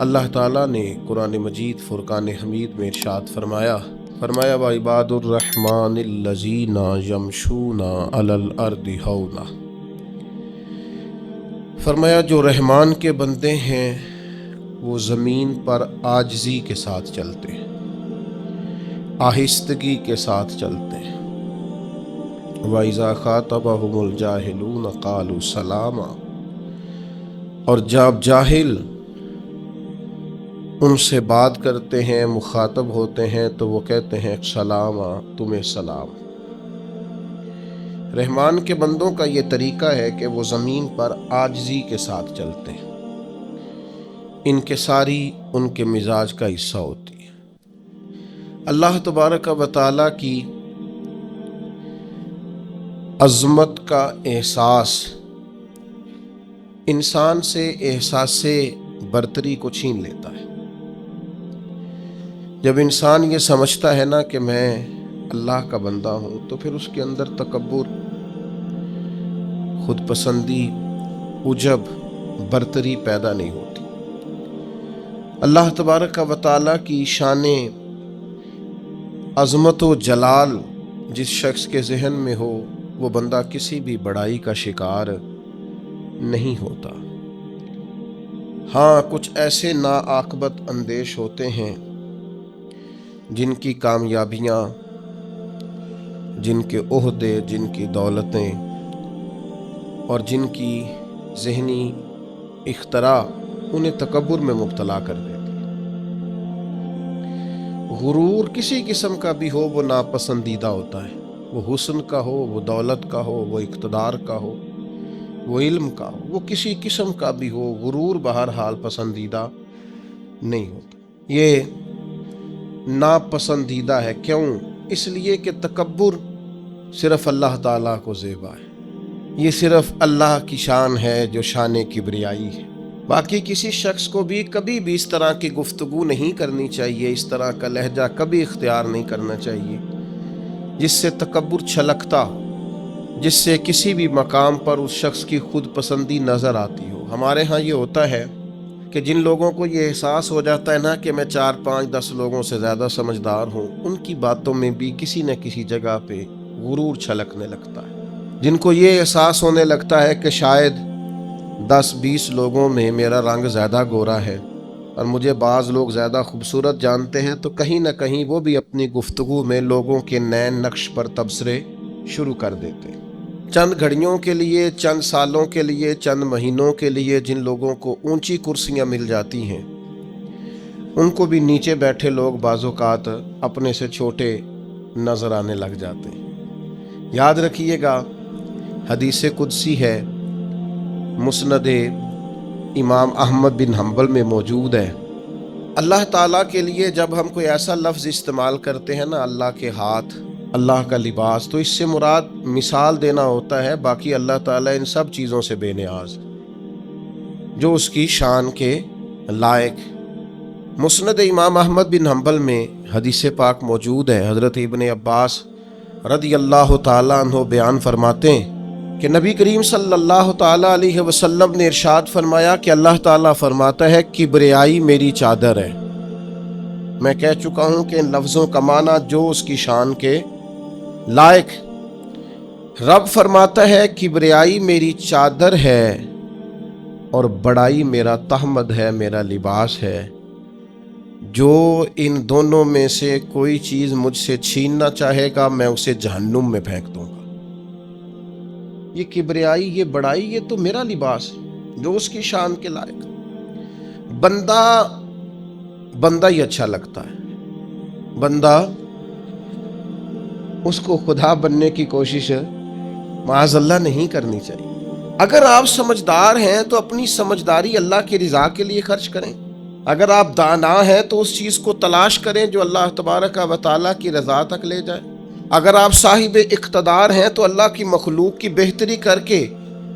اللہ تعالیٰ نے قرآن مجید فرقان حمید میں ارشاد فرمایا وَعِبَادُ الرَّحْمَنِ الَّذِينَ يَمْشُونَ عَلَى الْأَرْضِ هَوْنًا، فرمایا جو رحمان کے بندے ہیں وہ زمین پر عاجزی کے ساتھ چلتے ہیں، آہستگی کے ساتھ چلتے ہیں۔ وَإِذَا خَاطَبَهُمُ الْجَاهِلُونَ قَالُوا سَلَامًا، اور جب جاہل ان سے بات کرتے ہیں، مخاطب ہوتے ہیں تو وہ کہتے ہیں سلام، تمہیں سلام۔ رحمان کے بندوں کا یہ طریقہ ہے کہ وہ زمین پر عاجزی کے ساتھ چلتے ہیں، انکساری ان کے مزاج کا حصہ ہوتی ہے۔ اللہ تبارک و تعالیٰ کی عظمت کا احساس انسان سے احساس برتری کو چھین لیتا ہے۔ جب انسان یہ سمجھتا ہے نا کہ میں اللہ کا بندہ ہوں، تو پھر اس کے اندر تکبر، خود پسندی، عجب، برتری پیدا نہیں ہوتی۔ اللہ تبارک و تعالیٰ کی شان عظمت و جلال جس شخص کے ذہن میں ہو، وہ بندہ کسی بھی بڑائی کا شکار نہیں ہوتا۔ ہاں، کچھ ایسے ناعاقبت اندیش ہوتے ہیں جن کی کامیابیاں، جن کے عہدے، جن کی دولتیں اور جن کی ذہنی اختراع انہیں تکبر میں مبتلا کر دیتے ہیں۔ غرور کسی قسم کا بھی ہو وہ ناپسندیدہ ہوتا ہے، وہ حسن کا ہو، وہ دولت کا ہو، وہ اقتدار کا ہو، وہ علم کا ہو، وہ کسی قسم کا بھی ہو، غرور بہرحال پسندیدہ نہیں ہوتا۔ یہ ناپسندیدہ ہے۔ کیوں؟ اس لیے کہ تکبر صرف اللہ تعالیٰ کو زیبا ہے، یہ صرف اللہ کی شان ہے جو شان کبریائی ہے۔ باقی کسی شخص کو بھی کبھی بھی اس طرح کی گفتگو نہیں کرنی چاہیے، اس طرح کا لہجہ کبھی اختیار نہیں کرنا چاہیے جس سے تکبر چھلکتا ہو، جس سے کسی بھی مقام پر اس شخص کی خود پسندی نظر آتی ہو۔ ہمارے ہاں یہ ہوتا ہے کہ جن لوگوں کو یہ احساس ہو جاتا ہے نا کہ میں 4 5 10 لوگوں سے زیادہ سمجھدار ہوں، ان کی باتوں میں بھی کسی نہ کسی جگہ پہ غرور چھلکنے لگتا ہے۔ جن کو یہ احساس ہونے لگتا ہے کہ شاید 10 20 لوگوں میں میرا رنگ زیادہ گورا ہے اور مجھے بعض لوگ زیادہ خوبصورت جانتے ہیں، تو کہیں نہ کہیں وہ بھی اپنی گفتگو میں لوگوں کے نین نقش پر تبصرے شروع کر دیتے ہیں۔ چند گھڑیوں کے لیے، چند سالوں کے لیے، چند مہینوں کے لیے جن لوگوں کو اونچی کرسیاں مل جاتی ہیں، ان کو بھی نیچے بیٹھے لوگ بعض اوقات اپنے سے چھوٹے نظر آنے لگ جاتے ہیں۔ یاد رکھیے گا، حدیث قدسی ہے، مسند امام احمد بن حنبل میں موجود ہے۔ اللہ تعالیٰ کے لیے جب ہم کوئی ایسا لفظ استعمال کرتے ہیں نا، اللہ کے ہاتھ، اللہ کا لباس، تو اس سے مراد مثال دینا ہوتا ہے، باقی اللہ تعالیٰ ان سب چیزوں سے بے نیاز جو اس کی شان کے لائق۔ مسند امام احمد بن حنبل میں حدیث پاک موجود ہے، حضرت ابن عباس رضی اللہ تعالیٰ عنہ بیان فرماتے ہیں کہ نبی کریم صلی اللہ تعالیٰ علیہ وسلم نے ارشاد فرمایا کہ اللہ تعالیٰ فرماتا ہے کبریائی میری چادر ہے۔ میں کہہ چکا ہوں کہ ان لفظوں کا معنی جو اس کی شان کے لائق۔ رب فرماتا ہے کبریائی میری چادر ہے اور بڑائی میرا تہمد ہے، میرا لباس ہے۔ جو ان دونوں میں سے کوئی چیز مجھ سے چھیننا چاہے گا میں اسے جہنم میں پھینک دوں گا۔ یہ کبریائی، یہ بڑائی، یہ تو میرا لباس ہے جو اس کی شان کے لائق۔ بندہ ہی اچھا لگتا ہے، بندہ اس کو خدا بننے کی کوشش معاذ اللہ نہیں کرنی چاہیے۔ اگر آپ سمجھدار ہیں تو اپنی سمجھداری اللہ کی رضا کے لیے خرچ کریں، اگر آپ دانا ہیں تو اس چیز کو تلاش کریں جو اللہ تبارک و تعالیٰ کی رضا تک لے جائے، اگر آپ صاحب اقتدار ہیں تو اللہ کی مخلوق کی بہتری کر کے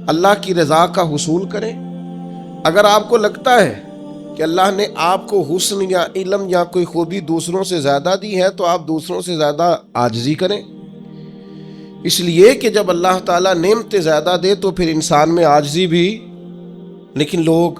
اللہ کی رضا کا حصول کریں، اگر آپ کو لگتا ہے کہ اللہ نے آپ کو حسن یا علم یا کوئی خوبی دوسروں سے زیادہ دی ہے تو آپ دوسروں سے زیادہ عاجزی کریں، اس لیے کہ جب اللہ تعالیٰ نعمتیں زیادہ دے تو پھر انسان میں عاجزی بھی، لیکن لوگ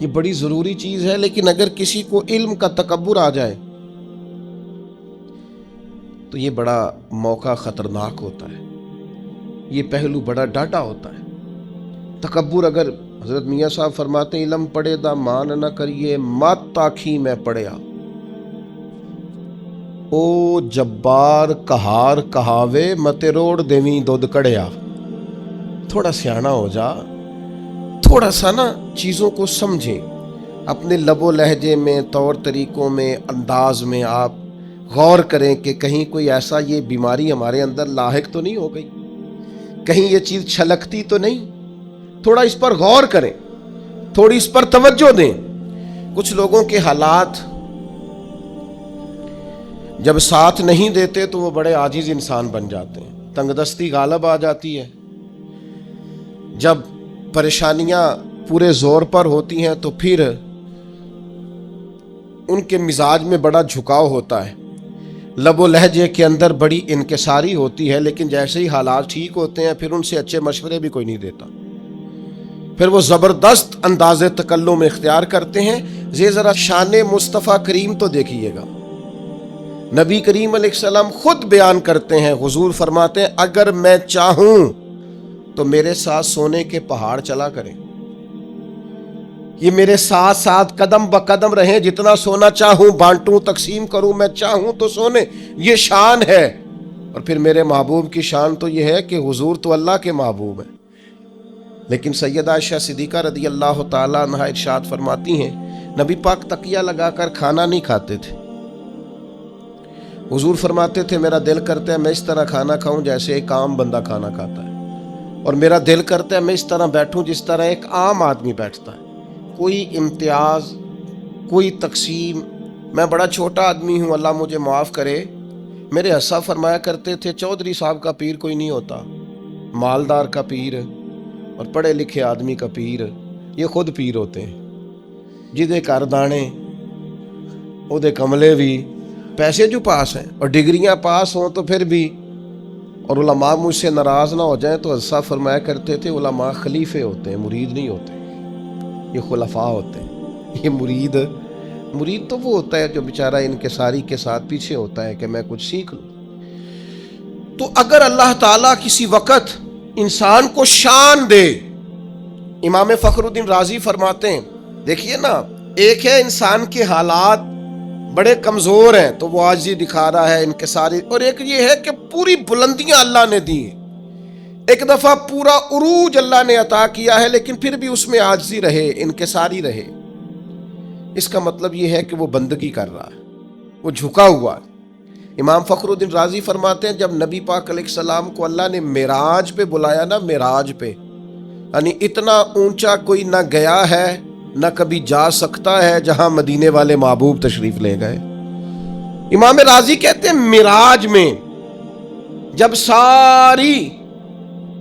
یہ بڑی ضروری چیز ہے، لیکن اگر کسی کو علم کا تکبر آ جائے تو یہ بڑا موقع خطرناک ہوتا ہے، یہ پہلو بڑا ڈاٹا ہوتا ہے۔ تکبر، اگر حضرت میاں صاحب فرماتے ہیں علم پڑے دا مان نہ کریے مات تاکھی میں پڑیا، او جبار کہار کہاوے متے روڑ دیویں دودھ کڑیا۔ تھوڑا سیاںا ہو جا، تھوڑا سا نا چیزوں کو سمجھیں، اپنے لب و لہجے میں، طور طریقوں میں، انداز میں آپ غور کریں کہ کہیں کوئی ایسا یہ بیماری ہمارے اندر لاحق تو نہیں ہو گئی، کہیں یہ چیز چھلکتی تو نہیں۔ تھوڑا اس پر غور کریں، تھوڑی اس پر توجہ دیں۔ کچھ لوگوں کے حالات جب ساتھ نہیں دیتے تو وہ بڑے عاجز انسان بن جاتے ہیں، تنگ دستی غالب آ جاتی ہے۔ جب پریشانیاں پورے زور پر ہوتی ہیں تو پھر ان کے مزاج میں بڑا جھکاؤ ہوتا ہے، لب و لہجے کے اندر بڑی انکساری ہوتی ہے، لیکن جیسے ہی حالات ٹھیک ہوتے ہیں پھر ان سے اچھے مشورے بھی کوئی نہیں دیتا، پھر وہ زبردست انداز تکلم اختیار کرتے ہیں۔ یہ ذرا شان مصطفیٰ کریم تو دیکھیے گا، نبی کریم علیہ السلام خود بیان کرتے ہیں، حضور فرماتے ہیں اگر میں چاہوں تو میرے ساتھ سونے کے پہاڑ چلا کریں، یہ میرے ساتھ ساتھ قدم بقدم رہیں، جتنا سونا چاہوں بانٹوں تقسیم کروں، میں چاہوں تو سونے، یہ شان ہے۔ اور پھر میرے محبوب کی شان تو یہ ہے کہ حضور تو اللہ کے محبوب ہیں، لیکن سیدہ عائشہ صدیقہ رضی اللہ تعالیٰ عنہا ارشاد فرماتی ہیں نبی پاک تکیہ لگا کر کھانا نہیں کھاتے تھے۔ حضور فرماتے تھے میرا دل کرتا ہے میں اس طرح کھانا کھاؤں جیسے ایک عام بندہ کھانا کھاتا ہے، اور میرا دل کرتا ہے میں اس طرح بیٹھوں جس طرح ایک عام آدمی بیٹھتا ہے، کوئی امتیاز، کوئی تقسیم۔ میں بڑا چھوٹا آدمی ہوں، اللہ مجھے معاف کرے، میرے اسا فرمایا کرتے تھے چودھری صاحب کا پیر کوئی نہیں ہوتا، مالدار کا پیر اور پڑھے لکھے آدمی کا پیر یہ خود پیر ہوتے ہیں، جدے کر دانے او دے کملے بھی، پیسے جو پاس ہیں اور ڈگریاں پاس ہوں تو پھر بھی، اور علماء مجھ سے ناراض نہ ہو جائیں تو حضرت فرمایا کرتے تھے علماء خلیفے ہوتے ہیں، مرید نہیں ہوتے، یہ خلفاء ہوتے ہیں۔ یہ مرید تو وہ ہوتا ہے جو بیچارہ انکساری کے ساتھ پیچھے ہوتا ہے کہ میں کچھ سیکھ لوں۔ تو اگر اللہ تعالیٰ کسی وقت انسان کو شان دے، امام فخر الدین رازی فرماتے ہیں دیکھیے نا، ایک ہے انسان کے حالات بڑے کمزور ہیں تو وہ عاجزی دکھا رہا ہے، انکساری، اور ایک یہ ہے کہ پوری بلندیاں اللہ نے دی ہیں، ایک دفعہ پورا عروج اللہ نے عطا کیا ہے لیکن پھر بھی اس میں عاجزی رہے، انکساری رہے۔ اس کا مطلب یہ ہے کہ وہ بندگی کر رہا ہے، وہ جھکا ہوا ہے۔ امام فخر الدین رازی فرماتے ہیں جب نبی پاک علیہ السلام کو اللہ نے معراج پہ بلایا نا، معراج پہ، یعنی اتنا اونچا کوئی نہ گیا ہے نہ کبھی جا سکتا ہے جہاں مدینے والے محبوب تشریف لے گئے۔ امام رازی کہتے ہیں معراج میں جب ساری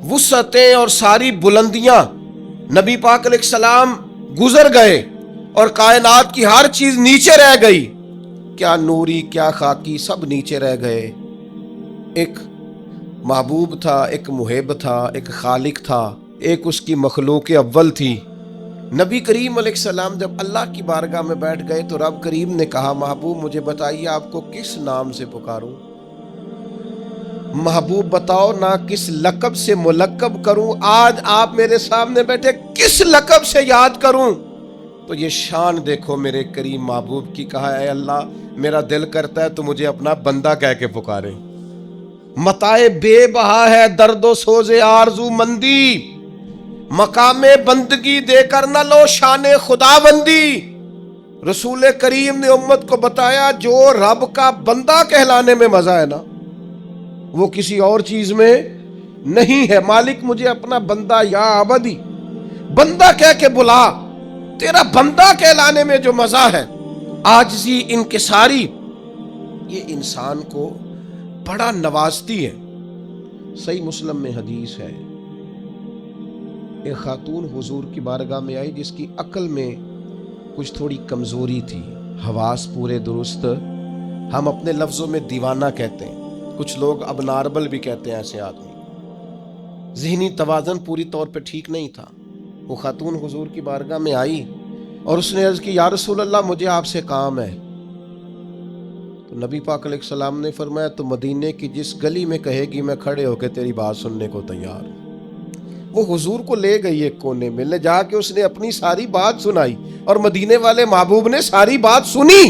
وسعتیں اور ساری بلندیاں نبی پاک علیہ السلام گزر گئے اور کائنات کی ہر چیز نیچے رہ گئی، کیا نوری کیا خاکی سب نیچے رہ گئے، ایک محبوب تھا، ایک محب تھا، ایک خالق تھا، ایک اس کی مخلوق اول تھی۔ نبی کریم علیہ السلام جب اللہ کی بارگاہ میں بیٹھ گئے تو رب کریم نے کہا محبوب مجھے بتائیے آپ کو کس نام سے پکاروں، محبوب بتاؤ نہ کس لقب سے ملقب کروں، آج آپ میرے سامنے بیٹھے کس لقب سے یاد کروں؟ تو یہ شان دیکھو میرے کریم محبوب کی، کہا اے اللہ میرا دل کرتا ہے تو مجھے اپنا بندہ کہہ کے پکارے، متائے بے بہا ہے درد و سوز آرزو مندی، مقام بندگی دے کر نہ لو شان خدا بندی۔ رسول کریم نے امت کو بتایا جو رب کا بندہ کہلانے میں مزہ ہے نا وہ کسی اور چیز میں نہیں ہے۔ مالک مجھے اپنا بندہ یا عبدی بندہ کہہ کے بلا، تیرا بندہ کہلانے میں جو مزہ ہے، عاجزی انکساری، یہ انسان کو بڑا نوازتی ہے۔ صحیح مسلم میں حدیث ہے، ایک خاتون حضور کی بارگاہ میں آئی جس کی عقل میں کچھ تھوڑی کمزوری تھی، حواس پورے درست، ہم اپنے لفظوں میں دیوانہ کہتے ہیں، کچھ لوگ اب نارمل بھی کہتے ہیں ایسے آدمی، ذہنی توازن پوری طور پہ ٹھیک نہیں تھا۔ وہ خاتون حضور کی بارگاہ میں آئی اور اس نے عرض کی یا رسول اللہ مجھے آپ سے کام ہے. تو نبی پاک علیہ السلام نے فرمایا تو مدینے کی جس گلی میں کہے گی میں کھڑے ہو کے تیری بات سننے کو تیار ہوں. وہ حضور کو لے گئی ایک کونے میں، لے جا کے اس نے اپنی ساری بات سنائی اور مدینے والے محبوب نے ساری بات سنی.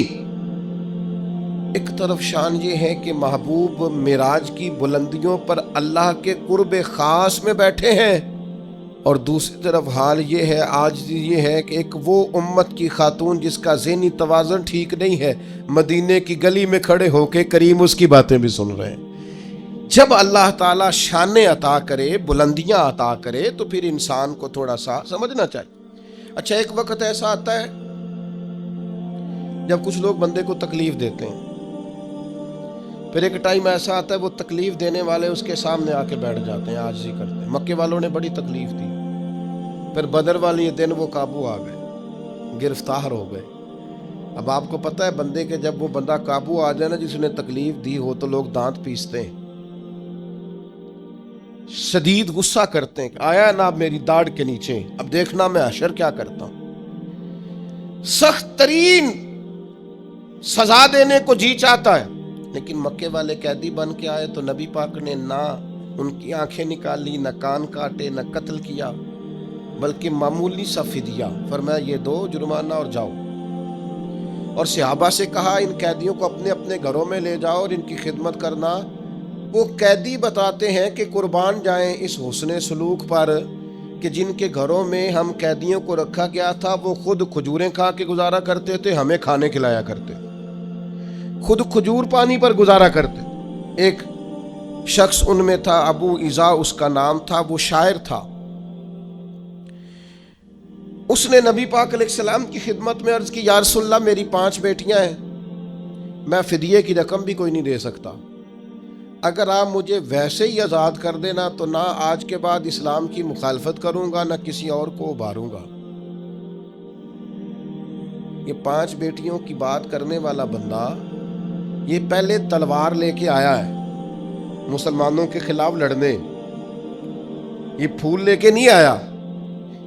ایک طرف شان یہ ہے کہ محبوب معراج کی بلندیوں پر اللہ کے قرب خاص میں بیٹھے ہیں، اور دوسری طرف حال یہ ہے، آج یہ ہے کہ ایک وہ امت کی خاتون جس کا ذہنی توازن ٹھیک نہیں ہے، مدینے کی گلی میں کھڑے ہو کے کریم اس کی باتیں بھی سن رہے ہیں. جب اللہ تعالیٰ شانیں عطا کرے، بلندیاں عطا کرے، تو پھر انسان کو تھوڑا سا سمجھنا چاہیے. اچھا ایک وقت ایسا آتا ہے جب کچھ لوگ بندے کو تکلیف دیتے ہیں، پھر ایک ٹائم ایسا آتا ہے وہ تکلیف دینے والے اس کے سامنے آ کے بیٹھ جاتے ہیں، عاجزی کرتے ہیں. مکے والوں نے بڑی تکلیف دی، پھر بدر والی دن وہ قابو آ گئے، گرفتار ہو گئے. اب آپ کو پتہ ہے بندے کے جب وہ بندہ قابو آ جائے نا، جس نے تکلیف دی ہو، تو لوگ دانت پیستے ہیں، شدید غصہ کرتے ہیں کہ آیا نا اب میری داڑھ کے نیچے، اب دیکھنا میں حشر کیا کرتا ہوں. سخت ترین سزا دینے کو جی چاہتا ہے، لیکن مکے والے قیدی بن کے آئے تو نبی پاک نے نہ ان کی آنکھیں نکالی، نہ کان کاٹے، نہ قتل کیا، بلکہ معمولی سا فدیہ فرمایا یہ دو جرمانہ اور جاؤ. اور صحابہ سے کہا ان قیدیوں کو اپنے اپنے گھروں میں لے جاؤ اور ان کی خدمت کرنا. وہ قیدی بتاتے ہیں کہ قربان جائیں اس حسن سلوک پر کہ جن کے گھروں میں ہم قیدیوں کو رکھا گیا تھا وہ خود کھجوریں کھا کے گزارا کرتے تھے، ہمیں کھانے کھلایا کرتے، خود کھجور پانی پر گزارا کرتے. ایک شخص ان میں تھا، ابو ایذا اس کا نام تھا، وہ شاعر تھا. اس نے نبی پاک علیہ السلام کی خدمت میں عرض کی یا رسول اللہ میری 5 بیٹیاں ہیں، میں فدیے کی رقم بھی کوئی نہیں دے سکتا، اگر آپ مجھے ویسے ہی آزاد کر دینا تو نہ آج کے بعد اسلام کی مخالفت کروں گا نہ کسی اور کو ابھاروں گا. یہ 5 بیٹیوں کی بات کرنے والا بندہ یہ پہلے تلوار لے کے آیا ہے مسلمانوں کے خلاف لڑنے، یہ پھول لے کے نہیں آیا،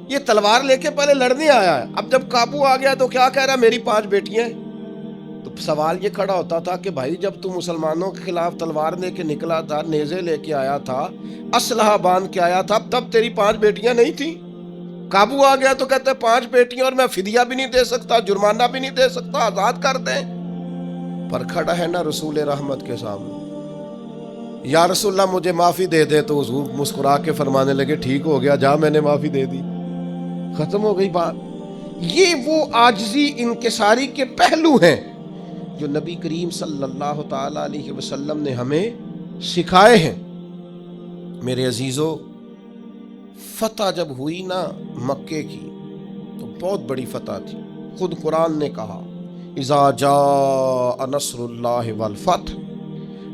یہ تلوار لے کے پہلے لڑنے آیا ہے. اب جب قابو آ گیا تو کیا کہہ رہا ہے میری 5 بیٹیاں ہیں. تو سوال یہ کھڑا ہوتا تھا کہ بھائی جب تو مسلمانوں کے خلاف تلوار لے کے نکلا تھا، نیزے لے کے آیا تھا، اسلحہ باندھ کے آیا تھا، تب تیری 5 بیٹیاں نہیں تھیں؟ قابو آ گیا تو کہتے 5 بیٹیاں اور میں فدیہ بھی نہیں دے سکتا، جرمانہ بھی نہیں دے سکتا، آزاد کر دیں. پر کھڑا ہے نا رسول رحمت کے سامنے، یا رسول اللہ مجھے معافی دے دے. تو حضور مسکرا کے فرمانے لگے ٹھیک ہو گیا، جا میں نے معافی دے دی، ختم ہو گئی بات. یہ وہ عاجزی انکساری کے پہلو ہیں جو نبی کریم صلی اللہ تعالی علیہ وسلم نے ہمیں سکھائے ہیں. میرے عزیزو، فتح جب ہوئی نا مکے کی تو بہت بڑی فتح تھی. خود قرآن نے کہا اذا جاء نصر اللہ والفتح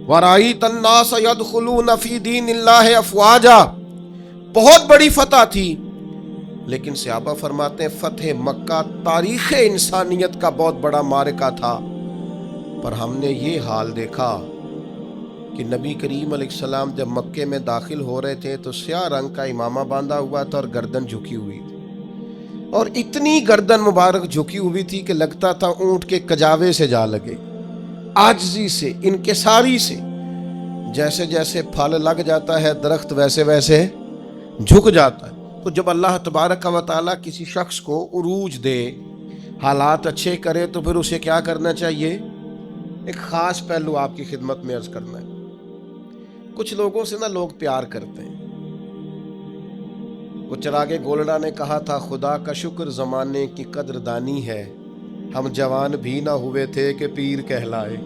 ورأیت الناس يدخلون فی دین اللہ افواجا. بہت بڑی فتح تھی، لیکن صحابہ فرماتے ہیں فتح مکہ تاریخ انسانیت کا بہت بڑا معرکہ تھا. پر ہم نے یہ حال دیکھا کہ نبی کریم علیہ السلام جب مکے میں داخل ہو رہے تھے تو سیاہ رنگ کا امامہ باندھا ہوا تھا اور گردن جھکی ہوئی تھی، اور اتنی گردن مبارک جھکی ہوئی تھی کہ لگتا تھا اونٹ کے کجاوے سے جا لگے. عاجزی سے، انکساری سے، جیسے جیسے پھل لگ جاتا ہے درخت ویسے ویسے جھک جاتا ہے. تو جب اللہ تبارک و تعالیٰ کسی شخص کو عروج دے، حالات اچھے کرے، تو پھر اسے کیا کرنا چاہیے؟ ایک خاص پہلو آپ کی خدمت میں عرض کرنا ہے. کچھ لوگوں سے نا لوگ پیار کرتے ہیں. وہ چراغ گولڈا نے کہا تھا خدا کا شکر زمانے کی قدردانی ہے، ہم جوان بھی نہ ہوئے تھے کہ پیر کہلائے.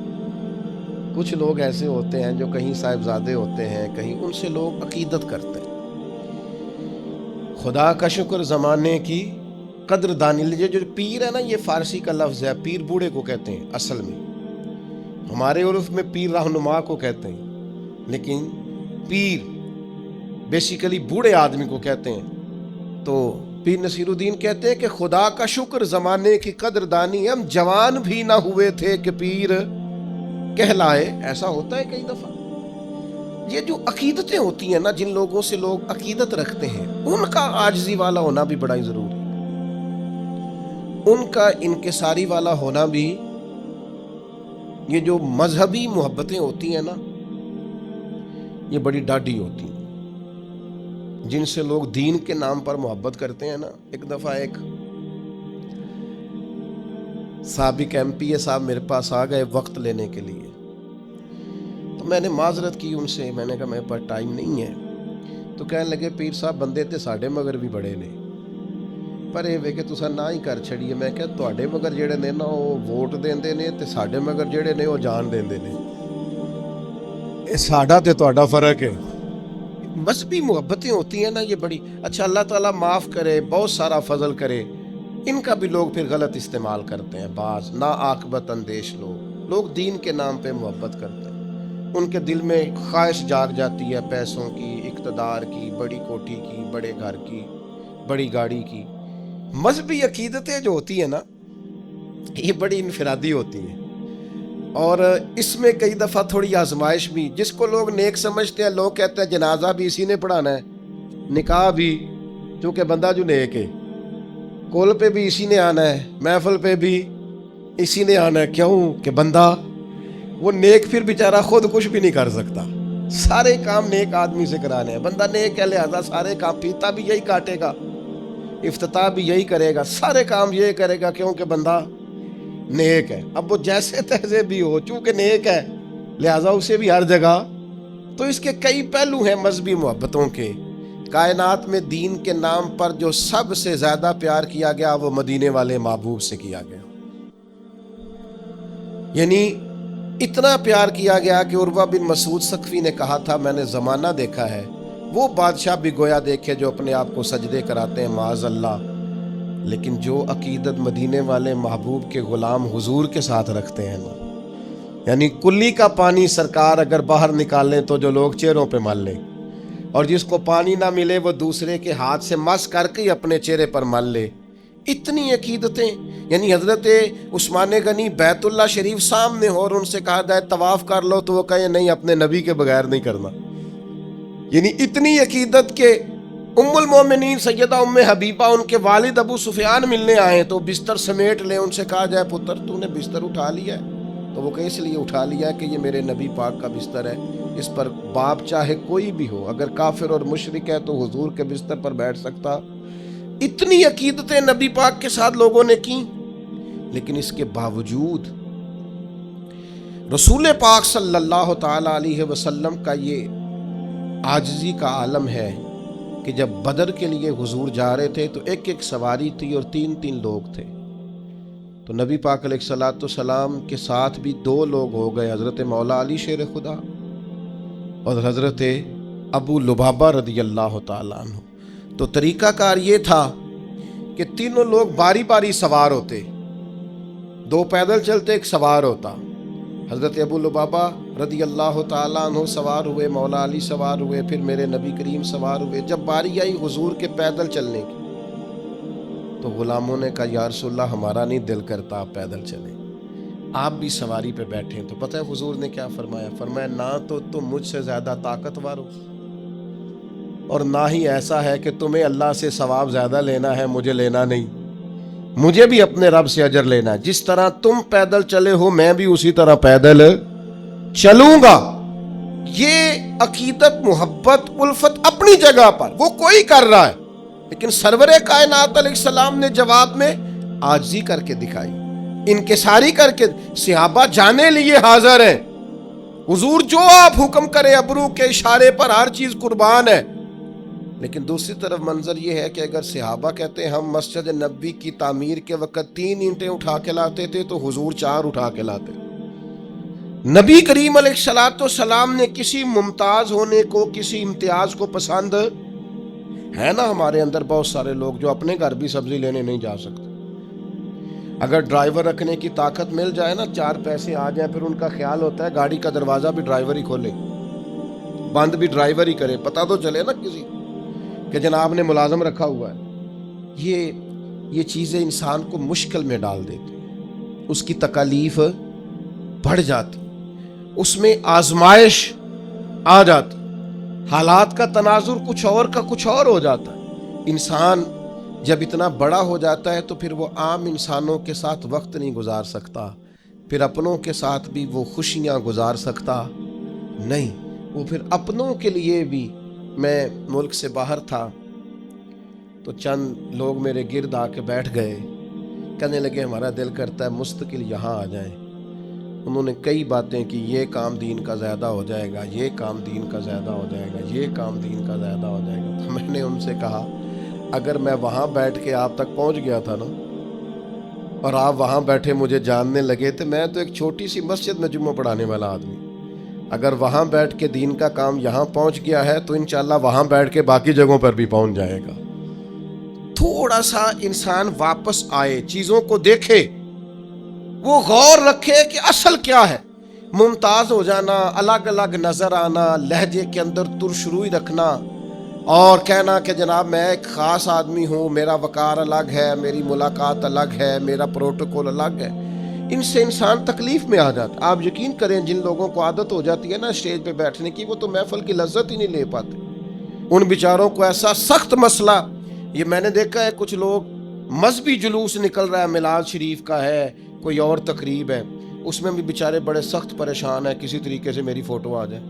کچھ لوگ ایسے ہوتے ہیں جو کہیں صاحبزادے ہوتے ہیں، کہیں ان سے لوگ عقیدت کرتے ہیں. خدا کا شکر زمانے کی قدردانی. لیجیے جو پیر ہے نا، یہ فارسی کا لفظ ہے، پیر بوڑھے کو کہتے ہیں اصل میں. ہمارے عرف میں پیر رہنما کو کہتے ہیں، لیکن پیر بیسیکلی بوڑھے آدمی کو کہتے ہیں. تو پیر نصیر الدین کہتے ہیں کہ خدا کا شکر زمانے کی قدردانی، ہم جوان بھی نہ ہوئے تھے کہ پیر کہلائے. ایسا ہوتا ہے کئی دفعہ. یہ جو عقیدتیں ہوتی ہیں نا، جن لوگوں سے لوگ عقیدت رکھتے ہیں، ان کا عاجزی والا ہونا بھی بڑا ہی ضروری ہے. ان کا انکساری والا ہونا بھی، یہ جو مذہبی محبتیں ہوتی ہیں نا، یہ بڑی ڈاڈی ہوتی ہیں، جن سے لوگ دین کے نام پر محبت کرتے ہیں نا۔ ایک دفعہ ایک سابق MP صاحب میرے پاس آ گئے وقت لینے کے لیے، تو میں نے معذرت کی ان سے، میں نے کہا میرے پاس ٹائم نہیں ہے۔ تو کہنے لگے پیر صاحب بندے تے ساڈے مگر بھی بڑے نے، پر یہ وے کہ تسا نہ ہی کر چھڑیے۔ میں کہا تواڈے مگر جڑے نے نا وہ ووٹ دیندے نے، تے ساڈے مگر جڑے نے وہ جان دیندے نے، اے ساڈا تے تواڈا فرق ہے۔ مذہبی محبتیں ہوتی ہیں نا، یہ بڑی اچھا، اللہ تعالیٰ معاف کرے، بہت سارا فضل کرے، ان کا بھی لوگ پھر غلط استعمال کرتے ہیں۔ بعض نا عاقبت اندیش لوگ دین کے نام پہ محبت کرتے ہیں، ان کے دل میں خواہش جاگ جاتی ہے پیسوں کی، اقتدار کی، بڑی کوٹھی کی، بڑے گھر کی، بڑی گاڑی کی۔ مذہبی عقیدتیں جو ہوتی ہیں نا، یہ بڑی انفرادی ہوتی ہیں، اور اس میں کئی دفعہ تھوڑی آزمائش بھی، جس کو لوگ نیک سمجھتے ہیں، لوگ کہتے ہیں جنازہ بھی اسی نے پڑھانا ہے، نکاح بھی چونکہ بندہ جو نیک ہے، کول پہ بھی اسی نے آنا ہے، محفل پہ بھی اسی نے آنا ہے۔ کیوں کہ بندہ وہ نیک پھر بیچارہ خود کچھ بھی نہیں کر سکتا، سارے کام نیک آدمی سے کرانے ہیں۔ بندہ نیک ہے لہذا سارے کام، پیتا بھی یہی کاٹے گا، افتتاح بھی یہی کرے گا، سارے کام یہ کرے گا، کیونکہ بندہ نیک ہے۔ اب وہ جیسے تیسے بھی ہو، چونکہ نیک ہے لہذا اسے بھی ہر جگہ۔ تو اس کے کئی پہلو ہیں مذہبی محبتوں کے۔ کائنات میں دین کے نام پر جو سب سے زیادہ پیار کیا گیا وہ مدینے والے محبوب سے کیا گیا، یعنی اتنا پیار کیا گیا کہ عروہ بن مسعود ثقفی نے کہا تھا میں نے زمانہ دیکھا ہے، وہ بادشاہ بھی گویا دیکھے جو اپنے آپ کو سجدے کراتے ہیں معاذ اللہ، لیکن جو عقیدت مدینے والے محبوب کے غلام حضور کے ساتھ رکھتے ہیں نا، یعنی کلی کا پانی سرکار اگر باہر نکالیں تو جو لوگ چہروں پہ مل لیں، اور جس کو پانی نہ ملے وہ دوسرے کے ہاتھ سے مس کر کے اپنے چہرے پر مل لے۔ اتنی عقیدتیں، یعنی حضرت عثمان غنی بیت اللہ شریف سامنے ہو اور ان سے کہا جائے طواف کر لو تو وہ کہے نہیں، اپنے نبی کے بغیر نہیں کرنا۔ یعنی اتنی عقیدت کہ ام المومنین سیدہ ام حبیبہ، ان کے والد ابو سفیان ملنے آئے تو بستر سمیٹ لے، ان سے کہا جائے پتر تو نے بستر اٹھا لیا ہے؟ تو وہ کہ اس لیے اٹھا لیا کہ یہ میرے نبی پاک کا بستر ہے، اس پر باپ چاہے کوئی بھی ہو، اگر کافر اور مشرک ہے تو حضور کے بستر پر بیٹھ سکتا۔ اتنی عقیدتیں نبی پاک کے ساتھ لوگوں نے کی، لیکن اس کے باوجود رسول پاک صلی اللہ تعالی علیہ وسلم کا یہ عاجزی کا عالم ہے کہ جب بدر کے لیے حضور جا رہے تھے تو ایک ایک سواری تھی اور تین تین لوگ تھے، تو نبی پاک علیہ الصلوۃ والسلام کے ساتھ بھی دو لوگ ہو گئے، حضرت مولا علی شیر خدا اور حضرت ابو لبابہ رضی اللہ تعالیٰ عنہ۔ تو طریقہ کار یہ تھا کہ تینوں لوگ باری باری سوار ہوتے، دو پیدل چلتے، ایک سوار ہوتا۔ حضرت ابو لبابہ رضی اللہ تعالیٰ عنہ سوار ہوئے، مولا علی سوار ہوئے، پھر میرے نبی کریم سوار ہوئے۔ جب باری آئی حضور کے پیدل چلنے کی تو غلاموں نے کہا یا رسول اللہ ہمارا نہیں دل کرتا آپ پیدل چلیں، آپ بھی سواری پہ بیٹھیں۔ تو پتہ ہے حضور نے کیا فرمایا؟ فرمایا نہ تو تم مجھ سے زیادہ طاقتور ہو، اور نہ ہی ایسا ہے کہ تمہیں اللہ سے ثواب زیادہ لینا ہے، مجھے لینا نہیں، مجھے بھی اپنے رب سے اجر لینا ہے۔ جس طرح تم پیدل چلے ہو میں بھی اسی طرح پیدل چلوں گا۔ یہ عقیدت، محبت، الفت اپنی جگہ پر وہ کوئی کر رہا ہے، لیکن سرور کائنات علیہ السلام نے جواب میں عاجزی کر کے دکھائی، انکساری کر کے۔ صحابہ جانے لیے حاضر ہیں، حضور جو آپ حکم کرے ابرو کے اشارے پر ہر چیز قربان ہے۔ لیکن دوسری طرف منظر یہ ہے کہ اگر صحابہ کہتے ہیں ہم مسجد نبوی کی تعمیر کے وقت 3 اینٹیں اٹھا کے لاتے تھے تو حضور 4 اٹھا کے لاتے۔ نبی کریم علیہ الصلوۃ والسلام نے کسی ممتاز ہونے کو، کسی امتیاز کو پسند ہے نا؟ ہمارے اندر بہت سارے لوگ جو اپنے گھر بھی سبزی لینے نہیں جا سکتے، اگر ڈرائیور رکھنے کی طاقت مل جائے نا، 4 پیسے آ جائیں، پھر ان کا خیال ہوتا ہے گاڑی کا دروازہ بھی ڈرائیور ہی کھولے، بند بھی ڈرائیور ہی کرے، پتہ تو چلے نا کسی کہ جناب نے ملازم رکھا ہوا ہے۔ یہ چیزیں انسان کو مشکل میں ڈال دیتی ہیں، اس کی تکالیف بڑھ جاتی، اس میں آزمائش آ جاتی، حالات کا تناظر کچھ اور کا کچھ اور ہو جاتا ہے۔ انسان جب اتنا بڑا ہو جاتا ہے تو پھر وہ عام انسانوں کے ساتھ وقت نہیں گزار سکتا، پھر اپنوں کے ساتھ بھی وہ خوشیاں گزار سکتا نہیں۔ وہ پھر اپنوں کے لیے بھی، میں ملک سے باہر تھا تو چند لوگ میرے گرد آ کے بیٹھ گئے، کہنے لگے ہمارا دل کرتا ہے مستقل یہاں آ جائیں۔ انہوں نے کئی باتیں کی، یہ کام دین کا زیادہ ہو جائے گا، یہ کام دین کا زیادہ ہو جائے گا، یہ کام دین کا زیادہ ہو جائے گا۔ تو میں نے ان سے کہا اگر میں وہاں بیٹھ کے آپ تک پہنچ گیا تھا نا، اور آپ وہاں بیٹھے مجھے جاننے لگے، تو میں تو ایک چھوٹی سی مسجد میں جمعہ پڑھانے والا آدمی، اگر وہاں بیٹھ کے دین کا کام یہاں پہنچ گیا ہے تو انشاءاللہ وہاں بیٹھ کے باقی جگہوں پر بھی پہنچ جائے گا۔ تھوڑا سا انسان واپس آئے، چیزوں کو دیکھے، وہ غور رکھے کہ اصل کیا ہے۔ ممتاز ہو جانا، الگ الگ نظر آنا، لہجے کے اندر ترشروئی رکھنا اور کہنا کہ جناب میں ایک خاص آدمی ہوں، میرا وقار الگ ہے، میری ملاقات الگ ہے، میرا پروٹوکول الگ ہے، ان سے انسان تکلیف میں آ جاتا۔ آپ یقین کریں جن لوگوں کو عادت ہو جاتی ہے نا اسٹیج پہ بیٹھنے کی، وہ تو محفل کی لذت ہی نہیں لے پاتے۔ ان بیچاروں کو ایسا سخت مسئلہ، یہ میں نے دیکھا ہے کچھ لوگ مذہبی جلوس نکل رہا ہے، میلاد شریف کا ہے، کوئی اور تقریب ہے، اس میں بھی بیچارے بڑے سخت پریشان ہیں، کسی طریقے سے میری فوٹو آ جائے،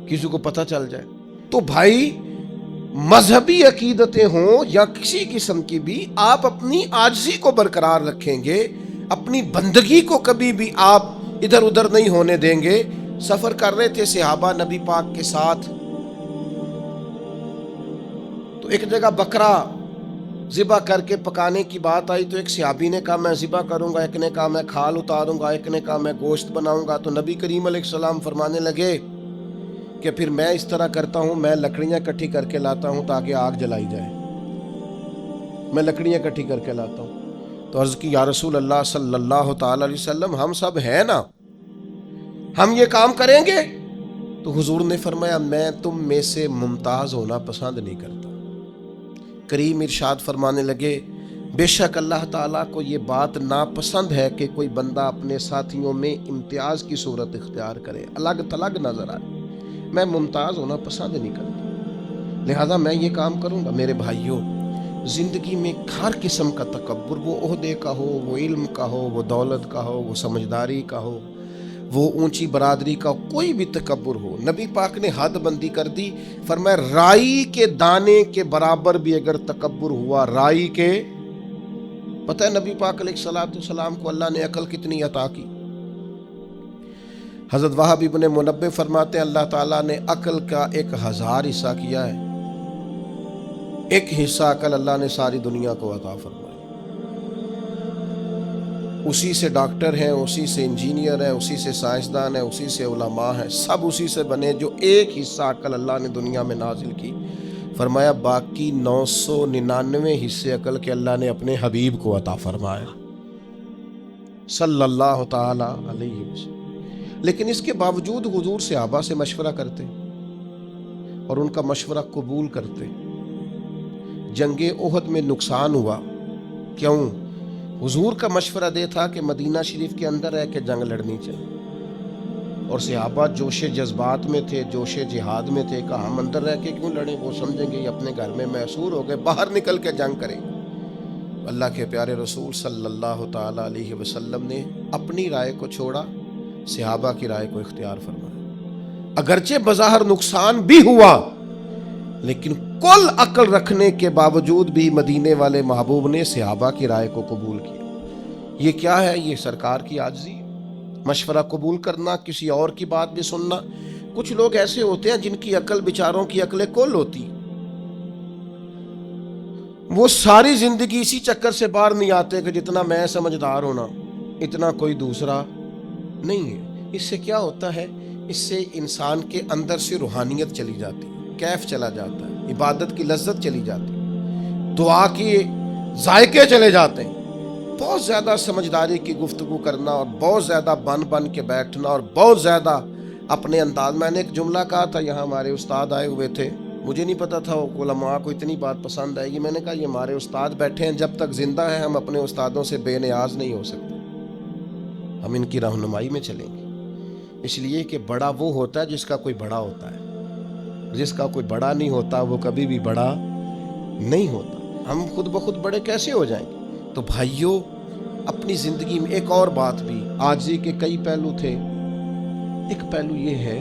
کسی کو پتہ چل جائے۔ تو بھائی مذہبی عقیدتیں ہوں یا کسی قسم کی بھی، آپ اپنی عاجزی کو برقرار رکھیں گے، اپنی بندگی کو کبھی بھی آپ ادھر ادھر نہیں ہونے دیں گے۔ سفر کر رہے تھے صحابہ نبی پاک کے ساتھ، تو ایک جگہ بکرا ذبح کر کے پکانے کی بات آئی، تو ایک صحابی نے کہا میں ذبح کروں گا، ایک نے کہا میں کھال اتاروں گا، ایک نے کہا میں گوشت بناؤں گا۔ تو نبی کریم علیہ السلام فرمانے لگے کہ پھر میں اس طرح کرتا ہوں، میں لکڑیاں اکٹھی کر کے لاتا ہوں تاکہ آگ جلائی جائے، میں لکڑیاں اکٹھی کر کے لاتا ہوں۔ تو عرض کی یا رسول اللہ صلی اللہ تعالی علیہ وسلم، ہم سب ہیں نا، ہم یہ کام کریں گے؟ تو حضور نے فرمایا میں تم میں سے ممتاز ہونا پسند نہیں کرتا۔ کریم ارشاد فرمانے لگے بے شک اللہ تعالیٰ کو یہ بات ناپسند ہے کہ کوئی بندہ اپنے ساتھیوں میں امتیاز کی صورت اختیار کرے، الگ تھلگ نظر آئے۔ میں ممتاز ہونا پسند نہیں کرتا، لہذا میں یہ کام کروں گا۔ میرے بھائیوں، زندگی میں ہر قسم کا تکبر، وہ عہدے کا ہو، وہ علم کا ہو، وہ دولت کا ہو، وہ سمجھداری کا ہو، وہ اونچی برادری کا، کوئی بھی تکبر ہو، نبی پاک نے حد بندی کر دی۔ فرمایا رائی کے دانے کے برابر بھی اگر تکبر ہوا، رائی کے، پتہ ہے نبی پاک علیہ السلام کو اللہ نے عقل کتنی عطا کی؟ حضرت وہب ابن منبہ فرماتے ہیں اللہ تعالیٰ نے عقل کا 1000 حصہ کیا ہے، ایک حصہ عقل اللہ نے ساری دنیا کو عطا فرمائی۔ اسی سے ڈاکٹر ہیں، اسی سے انجینئر ہیں، اسی سے سائنسدان ہیں، اسی سے علماء ہیں، سب اسی سے بنے، جو ایک حصہ عقل اللہ نے دنیا میں نازل کی۔ فرمایا باقی 999 حصے عقل کے اللہ نے اپنے حبیب کو عطا فرمایا صلی اللہ تعالی علیہ وسلم۔ لیکن اس کے باوجود حضور صحابہ سے مشورہ کرتے اور ان کا مشورہ قبول کرتے۔ جنگ احد میں نقصان ہوا، کیوں؟ حضور کا مشورہ دے تھا کہ مدینہ شریف کے اندر رہ کے جنگ لڑنی چاہیے، اور صحابہ جوش جذبات میں تھے، جوش جہاد میں تھے، کہ ہم اندر رہ کے کیوں لڑیں، وہ سمجھیں گے یہ اپنے گھر میں محصور ہو گئے، باہر نکل کے جنگ کریں۔ اللہ کے پیارے رسول صلی اللہ تعالی علیہ وسلم نے اپنی رائے کو چھوڑا، صحابہ کی رائے کو اختیار فرمایا۔ اگرچہ بظاہر نقصان بھی ہوا، لیکن کل عقل رکھنے کے باوجود بھی مدینے والے محبوب نے صحابہ کی رائے کو قبول کیا۔ یہ کیا ہے؟ یہ سرکار کی عاجزی، مشورہ قبول کرنا، کسی اور کی بات بھی سننا۔ کچھ لوگ ایسے ہوتے ہیں جن کی عقل، بیچاروں کی عقلیں کل ہوتی، وہ ساری زندگی اسی چکر سے باہر نہیں آتے کہ جتنا میں سمجھدار ہونا اتنا کوئی دوسرا نہیں ہے۔ اس سے کیا ہوتا ہے؟ اس سے انسان کے اندر سے روحانیت چلی جاتی، کیف چلا جاتا ہے، عبادت کی لذت چلی جاتی، دعا کے ذائقے چلے جاتے ہیں۔ بہت زیادہ سمجھداری کی گفتگو کرنا اور بہت زیادہ بن کے بیٹھنا اور بہت زیادہ اپنے انداز۔ میں نے ایک جملہ کہا تھا، یہاں ہمارے استاد آئے ہوئے تھے، مجھے نہیں پتا تھا علماء کو اتنی بات پسند آئے گی۔ میں نے کہا یہ ہمارے استاد بیٹھے ہیں، جب تک زندہ ہیں ہم اپنے استادوں سے بے نیاز نہیں ہو سکتے، ہم ان کی رہنمائی میں چلیں گے۔ اس لیے کہ بڑا وہ ہوتا ہے جس کا کوئی بڑا ہوتا ہے، جس کا کوئی بڑا نہیں ہوتا وہ کبھی بھی بڑا نہیں ہوتا۔ ہم خود بخود بڑے کیسے ہو جائیں گے؟ تو بھائیوں، اپنی زندگی میں ایک اور بات بھی، عاجزی کے کئی پہلو تھے، ایک پہلو یہ ہے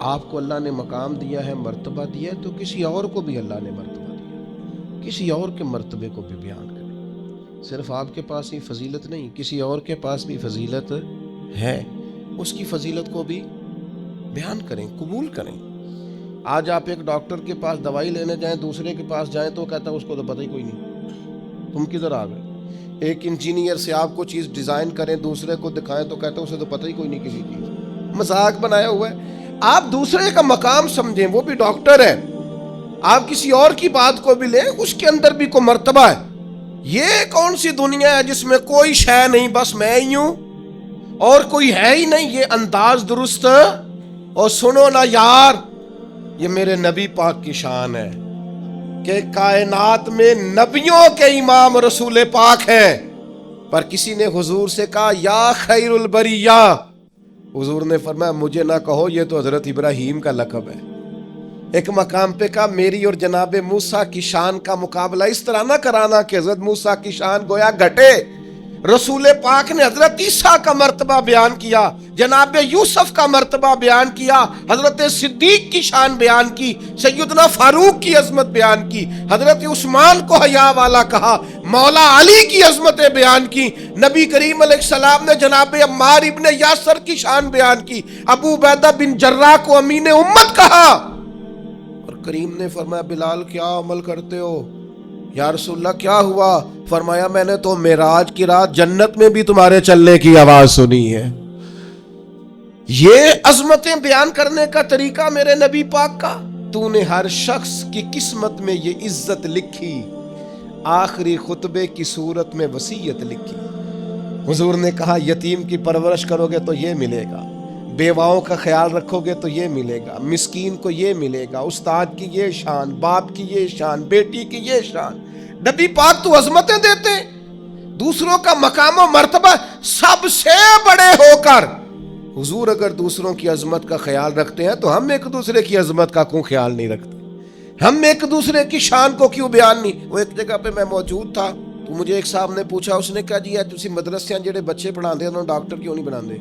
آپ کو اللہ نے مقام دیا ہے، مرتبہ دیا ہے، تو کسی اور کو بھی اللہ نے مرتبہ دیا، کسی اور کے مرتبے کو بھی بیان کریں۔ صرف آپ کے پاس ہی فضیلت نہیں، کسی اور کے پاس بھی فضیلت ہے، اس کی فضیلت کو بھی بیان کریں، قبول کریں۔ آج آپ ایک ڈاکٹر کے پاس دوائی لینے جائیں، دوسرے کے پاس جائیں تو کہتا ہے اس کو تو پتہ ہی کوئی نہیں، تم کدھر آ گئے۔ ایک انجینئر سے آپ کو چیز ڈیزائن کریں، دوسرے کو دکھائیں تو کہتا ہے اسے تو پتہ ہی کوئی نہیں کسی چیز۔ مذاق بنایا ہوا ہے۔ آپ دوسرے کا مقام سمجھیں، وہ بھی ڈاکٹر ہے، آپ کسی اور کی بات کو بھی لیں، اس کے اندر بھی کوئی مرتبہ ہے۔ یہ کون سی دنیا ہے جس میں کوئی شے نہیں، بس میں ہی ہوں اور کوئی ہے ہی نہیں؟ یہ انداز درست اور سنو نا یار، یہ میرے نبی پاک کی شان ہے کہ کائنات میں نبیوں کے امام رسول پاک ہیں، پر کسی نے حضور سے کہا یا خیر البریہ، حضور نے فرمایا مجھے نہ کہو، یہ تو حضرت ابراہیم کا لقب ہے۔ ایک مقام پہ کہا میری اور جناب موسیٰ کی شان کا مقابلہ اس طرح نہ کرانا کہ حضرت موسیٰ کی شان گویا گھٹے۔ رسول پاک نے حضرت عیسیٰ کا مرتبہ بیان کیا، جناب یوسف کا مرتبہ بیان کیا، حضرت صدیق کی شان بیان کی، سیدنا فاروق کی عظمت بیان کی، حضرت عثمان کو حیا والا کہا، مولا علی کی عظمتیں بیان کی، نبی کریم علیہ السلام نے جناب عمار ابن یاسر کی شان بیان کی، ابو عبیدہ بن جراح کو امین امت کہا، اور کریم نے فرمایا بلال کیا عمل کرتے ہو؟ یا رسول اللہ کیا ہوا؟ فرمایا میں نے تو معراج کی رات جنت میں بھی تمہارے چلنے کی آواز سنی ہے۔ یہ عظمتیں بیان کرنے کا طریقہ میرے نبی پاک کا۔ تو نے ہر شخص کی قسمت میں یہ عزت لکھی، آخری خطبے کی صورت میں وصیت لکھی۔ حضور نے کہا یتیم کی پرورش کرو گے تو یہ ملے گا، بیواؤں کا خیال رکھو گے تو یہ ملے گا، مسکین کو یہ ملے گا، استاد کی یہ شان، باپ کی یہ شان، بیٹی کی یہ شان۔ نبی پاک تو عظمتیں دیتے، دوسروں کا مقام و مرتبہ سب سے بڑے ہو کر حضور اگر دوسروں کی عظمت کا خیال رکھتے ہیں تو ہم ایک دوسرے کی عظمت کا کیوں خیال نہیں رکھتے؟ ہم ایک دوسرے کی شان کو کیوں بیان نہیں؟ وہ ایک جگہ پہ میں موجود تھا تو مجھے ایک صاحب نے پوچھا، اس نے کہا جی تسی مدرسے جڑے بچے پڑھاندے انہوں ڈاکٹر کیوں نہیں بناندے،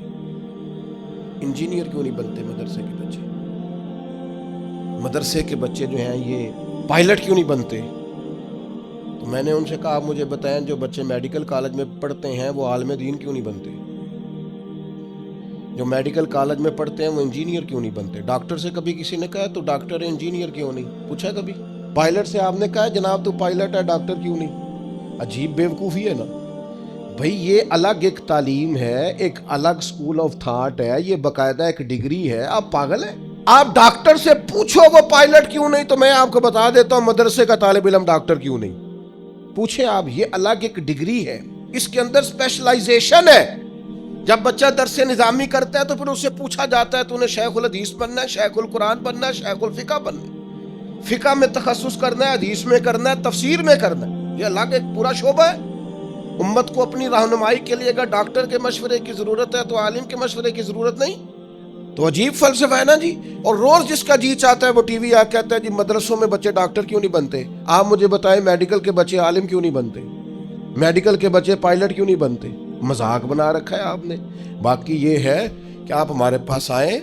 انجینئر کیوں نہیں بنتے مدرسے کے بچے، مدرسے کے بچے جو ہیں یہ پائلٹ کیوں نہیں بنتے؟ تو میں نے ان سے کہا آپ مجھے بتائیں جو بچے میڈیکل کالج میں پڑھتے ہیں وہ عالم دین کیوں نہیں بنتے؟ جو میڈیکل کالج میں پڑھتے ہیں وہ انجینئر کیوں نہیں بنتے؟ ڈاکٹر سے کبھی کسی نے کہا تو ڈاکٹر ہے انجینئر کیوں نہیں؟ پوچھا کبھی؟ پائلٹ سے آپ نے کہا جناب تو پائلٹ ہے ڈاکٹر کیوں نہیں؟ عجیب بیوقوفی ہے نا بھئی، یہ الگ ایک تعلیم ہے، ایک الگ سکول آف تھاٹ ہے، یہ باقاعدہ ایک ڈگری ہے۔ آپ پاگل ہیں؟ آپ ڈاکٹر سے پوچھو وہ پائلٹ کیوں نہیں، تو میں آپ کو بتا دیتا ہوں مدرسے کا طالب علم ڈاکٹر کیوں نہیں۔ پوچھیں آپ، یہ الگ ایک ڈگری ہے، اس کے اندر اسپیشلائزیشن ہے۔ جب بچہ درس نظامی کرتا ہے تو پھر اس سے پوچھا جاتا ہے تو انہیں شیخ الحدیث بننا ہے، شیخ القرآن بننا ہے، شیخ الفقہ بننا ہے، فقہ میں تخصص کرنا ہے، حدیث میں کرنا ہے، تفسیر میں کرنا ہے، یہ الگ ایک پورا شعبہ ہے۔ امت کو اپنی رہنمائی کے لیے اگر ڈاکٹر کے مشورے کی ضرورت ہے تو عالم کے مشورے کی ضرورت نہیں۔ تو عجیب فلسفہ ہے نا جی۔ اور روز جس کا جی چاہتا ہے وہ ٹی وی آ کہتا ہے جی مدرسوں میں بچے ڈاکٹر کیوں نہیں بنتے؟ آپ مجھے بتائیں میڈیکل کے بچے عالم کیوں نہیں بنتے؟ میڈیکل کے بچے پائلٹ کیوں نہیں بنتے؟ مذاق بنا رکھا ہے آپ نے۔ باقی یہ ہے کہ آپ ہمارے پاس آئیں،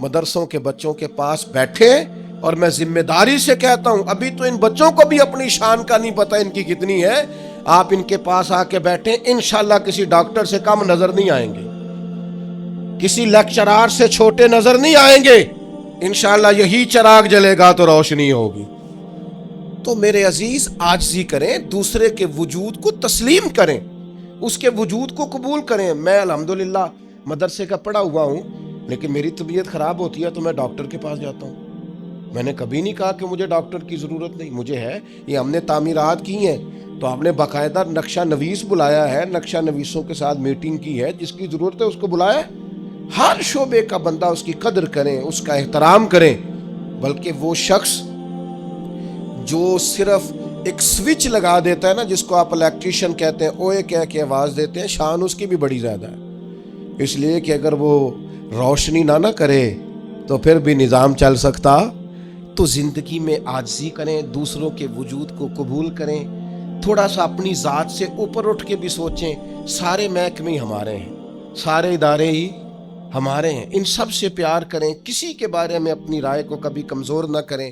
مدرسوں کے بچوں کے پاس بیٹھیں، اور میں ذمہ داری سے کہتا ہوں ابھی تو ان بچوں کو بھی اپنی شان کا نہیں پتہ ان کی کتنی ہے۔ آپ ان کے پاس آ کے بیٹھیں، انشاءاللہ کسی ڈاکٹر سے کم نظر نہیں آئیں گے، کسی لیکچرار سے چھوٹے نظر نہیں آئیں گے، انشاءاللہ یہی چراغ جلے گا تو روشنی ہوگی۔ تو میرے عزیز عاجزی کریں، دوسرے کے وجود کو تسلیم کریں، اس کے وجود کو قبول کریں۔ میں الحمدللہ مدرسے کا پڑھا ہوا ہوں، لیکن میری طبیعت خراب ہوتی ہے تو میں ڈاکٹر کے پاس جاتا ہوں۔ میں نے کبھی نہیں کہا کہ مجھے ڈاکٹر کی ضرورت نہیں، مجھے ہے۔ یہ ہم نے تعمیرات کی ہیں تو آپ نے باقاعدہ نقشہ نویس بلایا ہے، نقشہ نویسوں کے ساتھ میٹنگ کی ہے، جس کی ضرورت ہے اس کو بلایا ہے۔ ہر شعبے کا بندہ اس کی قدر کریں، اس کا احترام کریں، بلکہ وہ شخص جو صرف ایک سوئچ لگا دیتا ہے نا، جس کو آپ الیکٹریشین کہتے ہیں، اوے کہہ کے آواز دیتے ہیں، شان اس کی بھی بڑی زیادہ ہے، اس لیے کہ اگر وہ روشنی نہ کرے تو پھر بھی نظام چل سکتا تو زندگی میں عاجزی کریں، دوسروں کے وجود کو قبول کریں، تھوڑا سا اپنی ذات سے اوپر اٹھ کے بھی سوچیں، سارے محکمے ہی ہمارے ہیں، سارے ادارے ہی ہمارے ہیں، ان سب سے پیار کریں، کسی کے بارے میں اپنی رائے کو کبھی کمزور نہ کریں۔